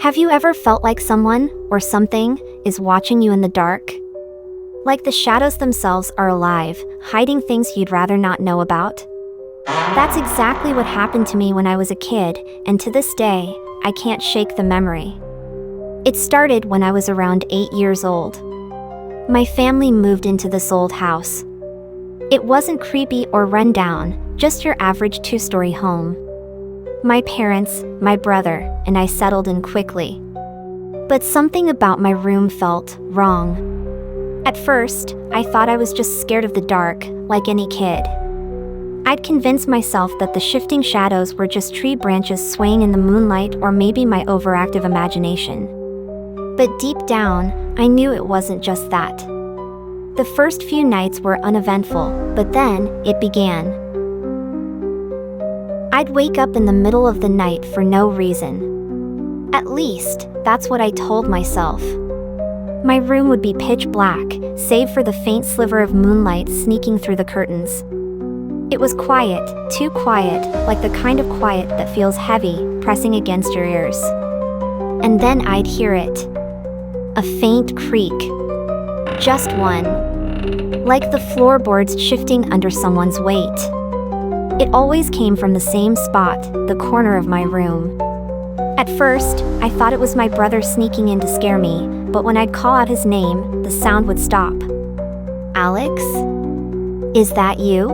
Have you ever felt like someone, or something, is watching you in the dark? Like the shadows themselves are alive, hiding things you'd rather not know about? That's exactly what happened to me when I was a kid, and to this day, I can't shake the memory. It started when I was around 8 years old. My family moved into this old house. It wasn't creepy or run down, just your average 2-story home. My parents, my brother, and I settled in quickly. But something about my room felt wrong. At first, I thought I was just scared of the dark, like any kid. I'd convinced myself that the shifting shadows were just tree branches swaying in the moonlight or maybe my overactive imagination. But deep down, I knew it wasn't just that. The first few nights were uneventful, but then, it began. I'd wake up in the middle of the night for no reason. At least, that's what I told myself. My room would be pitch black, save for the faint sliver of moonlight sneaking through the curtains. It was quiet, too quiet, like the kind of quiet that feels heavy, pressing against your ears. And then I'd hear it. A faint creak. Just one. Like the floorboards shifting under someone's weight. It always came from the same spot, the corner of my room. At first, I thought it was my brother sneaking in to scare me, but when I'd call out his name, the sound would stop. "Alex? Is that you?"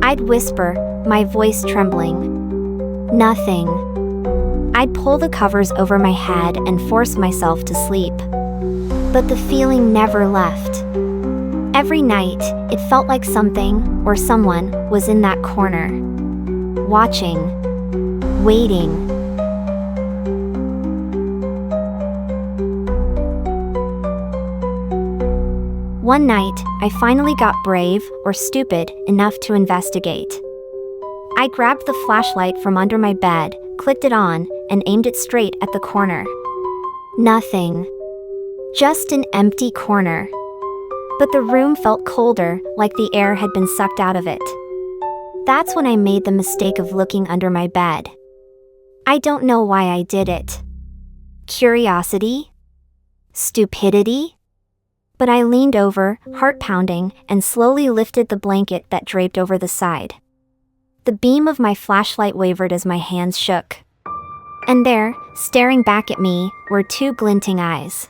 I'd whisper, my voice trembling. "Nothing." I'd pull the covers over my head and force myself to sleep. But the feeling never left. Every night, it felt like something, or someone, was in that corner. Watching. Waiting. One night, I finally got brave, or stupid, enough to investigate. I grabbed the flashlight from under my bed, clicked it on, and aimed it straight at the corner. Nothing. Just an empty corner. But the room felt colder, like the air had been sucked out of it. That's when I made the mistake of looking under my bed. I don't know why I did it. Curiosity? Stupidity? But I leaned over, heart pounding, and slowly lifted the blanket that draped over the side. The beam of my flashlight wavered as my hands shook. And there, staring back at me, were 2 glinting eyes.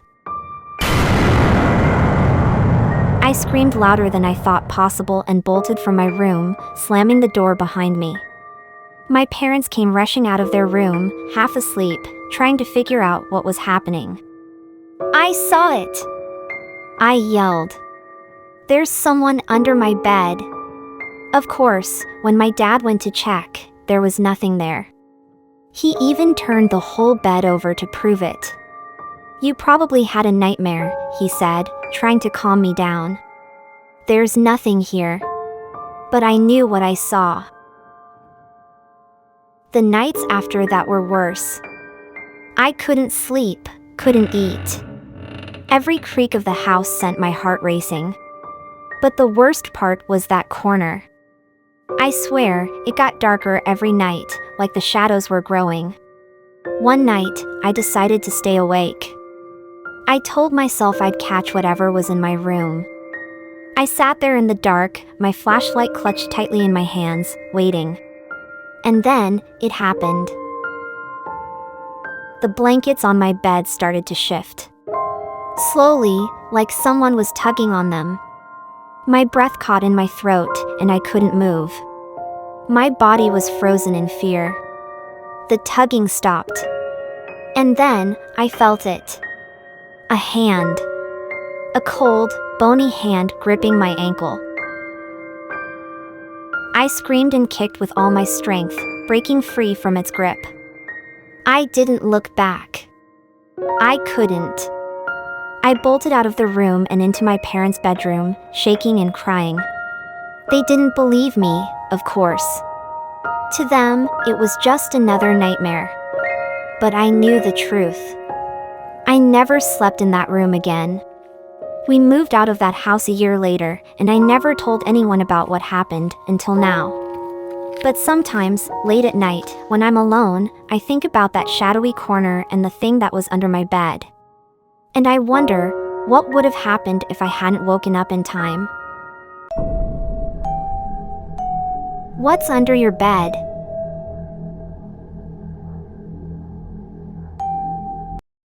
I screamed louder than I thought possible and bolted from my room, slamming the door behind me. My parents came rushing out of their room, half asleep, trying to figure out what was happening. "I saw it!" I yelled. "There's someone under my bed." Of course, when my dad went to check, there was nothing there. He even turned the whole bed over to prove it. "You probably had a nightmare," he said, trying to calm me down. "There's nothing here." But I knew what I saw. The nights after that were worse. I couldn't sleep, couldn't eat. Every creak of the house sent my heart racing. But the worst part was that corner. I swear, it got darker every night, like the shadows were growing. One night, I decided to stay awake. I told myself I'd catch whatever was in my room. I sat there in the dark, my flashlight clutched tightly in my hands, waiting. And then, it happened. The blankets on my bed started to shift. Slowly, like someone was tugging on them. My breath caught in my throat, and I couldn't move. My body was frozen in fear. The tugging stopped. And then, I felt it. A hand. A cold, bony hand gripping my ankle. I screamed and kicked with all my strength, breaking free from its grip. I didn't look back. I couldn't. I bolted out of the room and into my parents' bedroom, shaking and crying. They didn't believe me, of course. To them, it was just another nightmare. But I knew the truth. I never slept in that room again. We moved out of that house a year later, and I never told anyone about what happened until now. But sometimes, late at night, when I'm alone, I think about that shadowy corner and the thing that was under my bed. And I wonder, what would have happened if I hadn't woken up in time? What's under your bed?